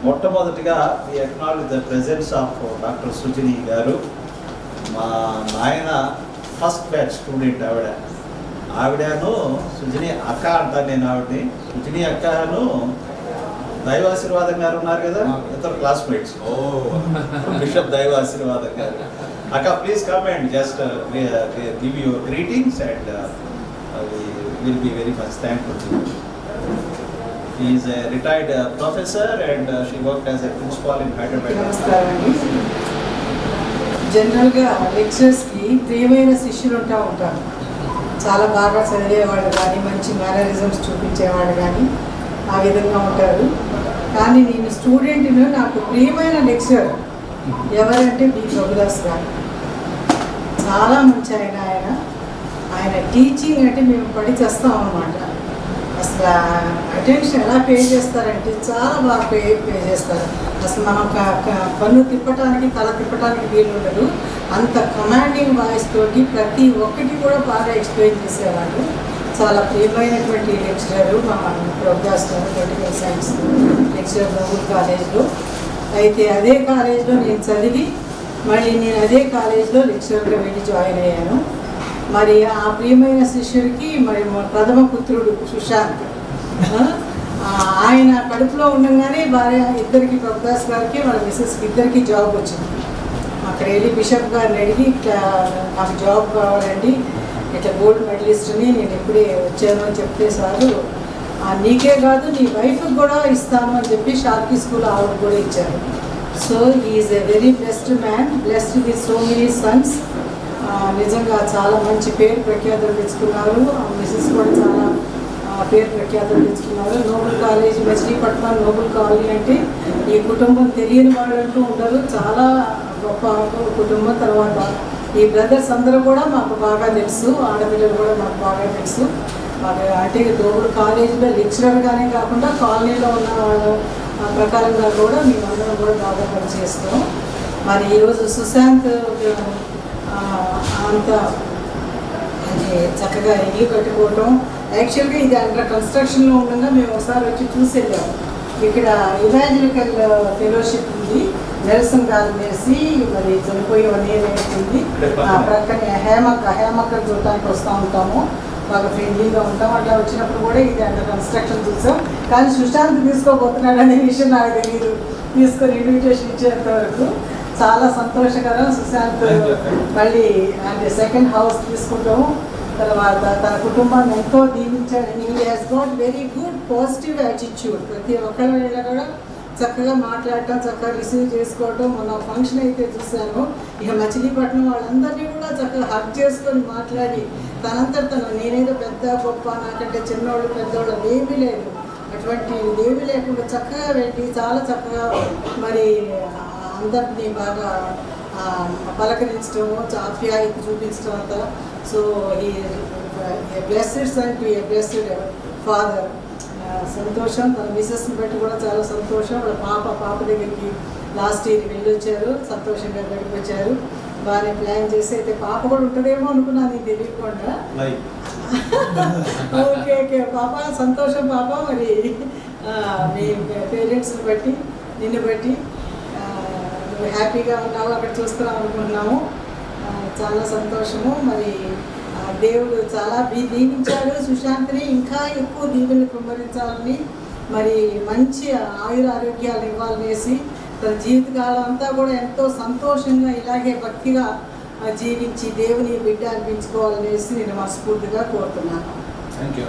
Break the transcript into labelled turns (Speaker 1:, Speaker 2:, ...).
Speaker 1: మొట్టమొదటిగా we acknowledge the presence of doctor Sujani గారు. మా నాయన ఫస్ట్ బ్యాచ్ స్టూడెంట్ ఆవిడను సుజని అక్క అంటాను నేను ఆవిడని. సుజని అక్కను దైవాశీర్వాదం గారు ఉన్నారు కదా, ఇద్దరు క్లాస్మేట్స్. బిషప్ దైవాశీర్వాదం గారు. అక్క please come and just give your greetings and will be very much thankful to you. He is a retired professor and she worked as a principal in Hyderabad.
Speaker 2: నమస్కారం. జనరల్గా లెక్చరర్స్కి ప్రియమైన శిష్యులు ఉంటారు. చాలా బాగా చదివేవాళ్ళు కానీ, మంచి మేనరిజమ్స్ చూపించేవాళ్ళు కానీ ఆ విధంగా ఉంటారు. కానీ నేను స్టూడెంట్ను నాకు ప్రియమైన లెక్చరర్ ఎవరంటే బి ప్రభుదాస్ గారు. చాలా మంచి ఆయన టీచింగ్ అంటే మేము పడి చేస్తాం అన్నమాట. అసలు అటెన్షన్ ఎలా పే చేస్తారంటే చాలా బాగా పే చేస్తారు. అసలు మనం కన్ను తిప్పటానికి తల తిప్పటానికి వీలు ఉండదు. అంత కమాండింగ్ వాయిస్ తోటి ప్రతి ఒక్కటి కూడా బాగా ఎక్స్ప్లెయిన్ చేసేవాళ్ళు. చాలా ప్రియమైనటువంటి లెక్చరరు మా ప్రభుదాస్ గారు, పొలిటికల్ సైన్స్ లెక్చరర్ నోబుల్ కాలేజ్లో. అయితే అదే కాలేజ్లో నేను చదివి మళ్ళీ నేను అదే కాలేజ్లో లెక్చరర్గా వెళ్ళి జాయిన్ అయ్యాను. మరి ఆ ప్రియమైన శిష్యుడికి మరి ప్రథమ పుత్రుడు సుశాంత్, ఆయన కడుపులో ఉండగానే భార్య ఇద్దరికి, ప్రభుదాస్ గారికి వాళ్ళ మిస్సెస్కి ఇద్దరికి జాబ్ వచ్చింది. అక్కడ వెళ్ళి బిషప్ గారిని అడిగి ఇట్లా నాకు జాబ్ కావాలండి, ఇట్లా గోల్డ్ మెడలిస్ట్ని, నేను ఇప్పుడే వచ్చాను అని చెప్తే సారు నీకే కాదు నీ వైఫ్కి కూడా ఇస్తాను అని చెప్పి షార్కీ స్కూల్ ఆవిడ కూడా ఇచ్చారు. So is a very blessed man, blessed with so many Sons. నిజంగా చాలా మంచి పేరు ప్రఖ్యాతులు తెచ్చుకున్నారు. మిసెస్ కూడా చాలా పేరు ప్రఖ్యాతులు తెచ్చుకున్నారు. Noble College, Machilipatnam Noble Colony అంటే ఈ కుటుంబం తెలియని వాళ్ళంటూ ఉండరు. చాలా గొప్ప కుటుంబం. తర్వాత ఈ బ్రదర్స్ అందరూ కూడా మాకు బాగా తెలుసు, ఆడపిల్లలు కూడా మాకు బాగా తెలుసు. మాకు అంటే నోబుల్ కాలేజీలో లెక్చరర్గానే కాకుండా కాలనీలో ఉన్న వాళ్ళ ప్రకారంగా కూడా మేమందరం కూడా బాగా పనిచేస్తాం. మరి ఈరోజు సుశాంత్ అంత అది చక్కగా ఇల్లు కట్టుకోవటం, యాక్చువల్గా ఇది అండర్ కన్స్ట్రక్షన్లో ఉండగా మేము ఒకసారి వచ్చి చూసి వెళ్ళాము. ఇక్కడ ఇవాంజలికల్ ఫెలోషిప్ ఉంది, నెల్సన్ గారు వేసి మరి చనిపోయి 1 year అవుతుంది. ప్రక్కనే హేమక్క చూడటానికి వస్తూ ఉంటాము, బాగా ఫ్రెండ్లీగా ఉంటాం. అట్లా వచ్చినప్పుడు కూడా ఇది అండర్ కన్స్ట్రక్షన్ చూసాం. కానీ సుశాంత్ తీసుకోబోతున్నాడు అనే విషయం నాకు తెలియదు. తీసుకొని ఇన్విటేషన్ ఇచ్చేంత వరకు చాలా సంతోషకరం. సుశాంత్ మళ్ళీ అంటే సెకండ్ హౌస్ తీసుకుంటాము. తర్వాత తన కుటుంబాన్ని ఎంతో దీవించాడు. He has got very good positive attitude. ప్రతి ఒక్కరి కూడా చక్కగా మాట్లాడటం, చక్కగా రిసీవ్ చేసుకోవటం. మొన్న ఫంక్షన్ అయితే చూశాను, ఇక మచిలీపట్నం వాళ్ళందరినీ కూడా చక్కగా హక్ చేసుకొని మాట్లాడి తనంతట నేనేదో పెద్ద గొప్ప, నాకంటే చిన్నవాళ్ళు పెద్దవాళ్ళు ఏమీ లేదు, అటువంటి ఏమీ లేకుండా చక్కగా వెళ్ళి చాలా చక్కగా మరి అందరినీ బాగా పలకరించడము, ఆప్యాయత చూపించడం అంతా. సో ఈ blessed son to a blessed father. సంతోషం. తన మిసెస్ని బట్టి కూడా చాలా సంతోషం. వాళ్ళ పాప దగ్గరికి లాస్ట్ ఇయర్ వెళ్ళొచ్చారు, సంతోషంగా గడిపొచ్చారు. బాగానే ప్లాన్ చేసి అయితే పాప కూడా ఉంటుందేమో అనుకున్నాను, నేను తెలియకుండా. ఓకే పాప, సంతోషం పాప. మరి మీ పేరెంట్స్ని బట్టి, నిన్ను బట్టి నువ్వు హ్యాపీగా ఉన్నావు, అక్కడ చూస్తున్నావు అనుకుంటున్నాము. చాలా సంతోషము. మరి దేవుడు చాలా దీవించాడు సుశాంత్ని. ఇంకా ఎక్కువ దీవెనలు కుమ్మరించాలని, మరి మంచి ఆయురారోగ్యాలు ఇవ్వాలనేసి తన జీవితకాలం అంతా కూడా ఎంతో సంతోషంగా ఇలాగే భక్తిగా జీవించి దేవుని బిడ్డ అనిపించుకోవాలనేసి నేను మనస్ఫూర్తిగా కోరుతున్నాను.
Speaker 1: Thank you.